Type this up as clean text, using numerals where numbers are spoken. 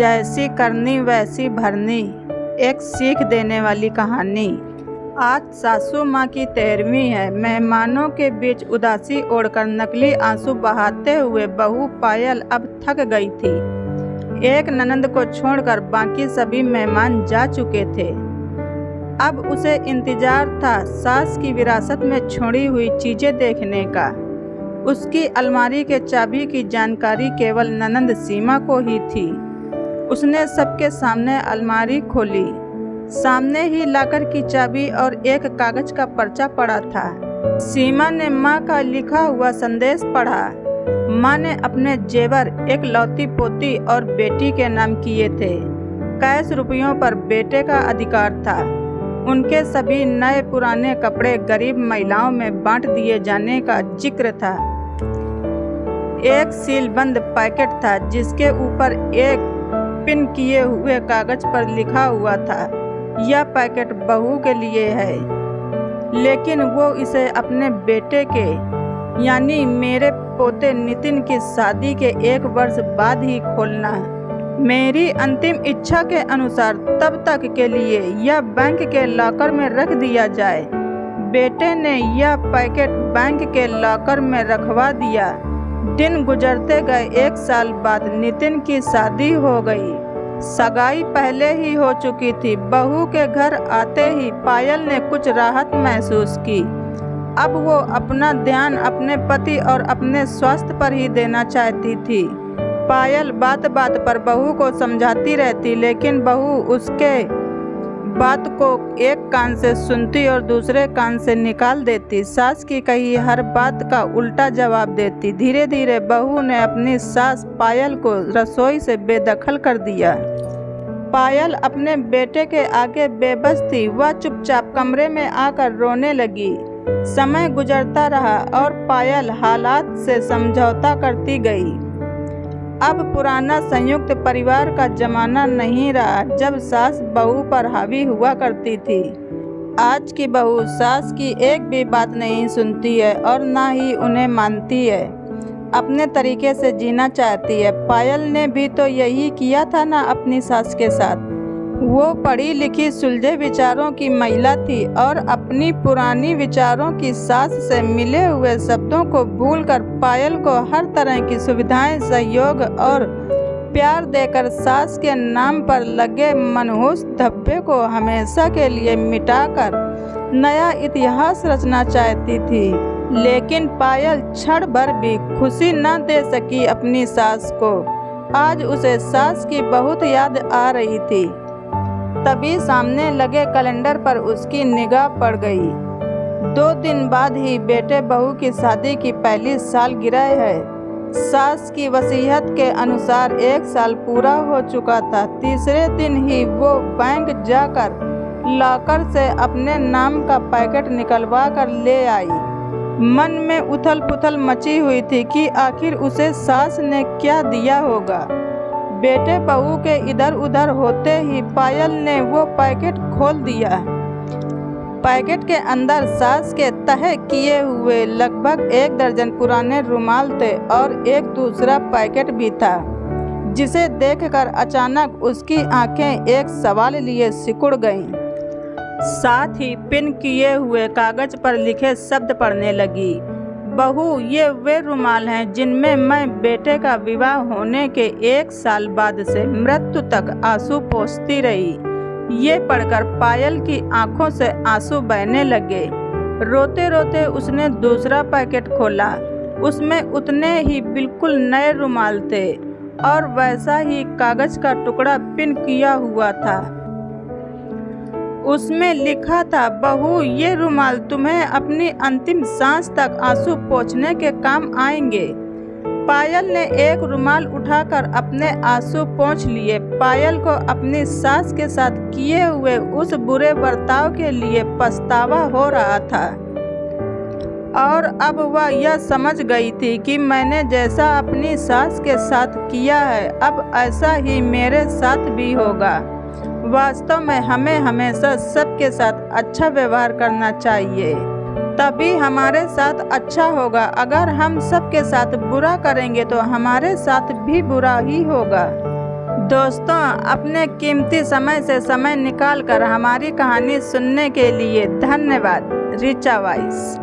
जैसी करनी वैसी भरनी, एक सीख देने वाली कहानी। आज सासू माँ की 13वीं है। मेहमानों के बीच उदासी ओढ़कर नकली आंसू बहाते हुए बहू पायल अब थक गई थी। एक ननंद को छोड़कर बाकी सभी मेहमान जा चुके थे। अब उसे इंतजार था सास की विरासत में छोड़ी हुई चीजें देखने का। उसकी अलमारी के चाबी की जानकारी केवल ननंद सीमा को ही थी। उसने सबके सामने अलमारी खोली। सामने ही लाकर की चाबी और एक कागज का पर्चा पड़ा था। सीमा ने माँ का लिखा हुआ संदेश पढ़ा। माँ ने अपने जेवर एक लौती पोती और बेटी के नाम किए थे। कैश रुपयों पर बेटे का अधिकार था। उनके सभी नए पुराने कपड़े गरीब महिलाओं में बांट दिए जाने का जिक्र था। एक सीलबंद पैकेट था जिसके ऊपर एक पिन किए हुए कागज पर लिखा हुआ था, यह पैकेट बहू के लिए है, लेकिन वो इसे अपने बेटे के यानी मेरे पोते नितिन की शादी के 1 वर्ष बाद ही खोलना। मेरी अंतिम इच्छा के अनुसार तब तक के लिए यह बैंक के लॉकर में रख दिया जाए। बेटे ने यह पैकेट बैंक के लॉकर में रखवा दिया। दिन गुजरते गए। 1 साल बाद नितिन की शादी हो गई। सगाई पहले ही हो चुकी थी। बहू के घर आते ही पायल ने कुछ राहत महसूस की। अब वो अपना ध्यान अपने पति और अपने स्वास्थ्य पर ही देना चाहती थी। पायल बात बात पर बहू को समझाती रहती, लेकिन बहू उसके बात को एक कान से सुनती और दूसरे कान से निकाल देती। सास की कही हर बात का उल्टा जवाब देती। धीरे धीरे बहू ने अपनी सास पायल को रसोई से बेदखल कर दिया। पायल अपने बेटे के आगे बेबस थी। वह चुपचाप कमरे में आकर रोने लगी। समय गुजरता रहा और पायल हालात से समझौता करती गई। अब पुराना संयुक्त परिवार का जमाना नहीं रहा जब सास बहू पर हावी हुआ करती थी। आज की बहू सास की एक भी बात नहीं सुनती है और ना ही उन्हें मानती है। अपने तरीके से जीना चाहती है। पायल ने भी तो यही किया था ना अपनी सास के साथ। वो पढ़ी लिखी सुलझे विचारों की महिला थी और अपनी पुरानी विचारों की सास से मिले हुए शब्दों को भूलकर पायल को हर तरह की सुविधाएं, सहयोग और प्यार देकर सास के नाम पर लगे मनहूस धब्बे को हमेशा के लिए मिटाकर नया इतिहास रचना चाहती थी। लेकिन पायल क्षण भर भी खुशी न दे सकी अपनी सास को। आज उसे सास की बहुत याद आ रही थी। तभी सामने लगे कैलेंडर पर उसकी निगाह पड़ गई। 2 दिन बाद ही बेटे बहू की शादी की पहली सालगिरह है। सास की वसीयत के अनुसार 1 साल पूरा हो चुका था। तीसरे दिन ही वो बैंक जाकर लॉकर से अपने नाम का पैकेट निकलवा कर ले आई। मन में उथल पुथल मची हुई थी कि आखिर उसे सास ने क्या दिया होगा। बेटे बहू के इधर उधर होते ही पायल ने वो पैकेट खोल दिया। पैकेट के अंदर सास के तह किए हुए लगभग 1 दर्जन पुराने रुमाल थे और एक दूसरा पैकेट भी था, जिसे देखकर अचानक उसकी आंखें एक सवाल लिए सिकुड़ गईं। साथ ही पिन किए हुए कागज पर लिखे शब्द पढ़ने लगी। बहू, ये वे रुमाल हैं जिनमें मैं बेटे का विवाह होने के 1 साल बाद से मृत्यु तक आंसू पोंछती रही। ये पढ़कर पायल की आंखों से आंसू बहने लगे। रोते रोते उसने दूसरा पैकेट खोला। उसमें उतने ही बिल्कुल नए रुमाल थे और वैसा ही कागज का टुकड़ा पिन किया हुआ था। उसमें लिखा था, बहू, ये रुमाल तुम्हें अपनी अंतिम सांस तक आंसू पोंछने के काम आएंगे। पायल ने एक रुमाल उठाकर अपने आंसू पोंछ लिए। पायल को अपनी सास के साथ किए हुए उस बुरे बर्ताव के लिए पछतावा हो रहा था और अब वह यह समझ गई थी कि मैंने जैसा अपनी सास के साथ किया है, अब ऐसा ही मेरे साथ भी होगा। वास्तव में हमें हमेशा सबके साथ अच्छा व्यवहार करना चाहिए, तभी हमारे साथ अच्छा होगा। अगर हम सबके साथ बुरा करेंगे तो हमारे साथ भी बुरा ही होगा। दोस्तों, अपने कीमती समय से समय निकाल कर हमारी कहानी सुनने के लिए धन्यवाद। ऋचा वाइस।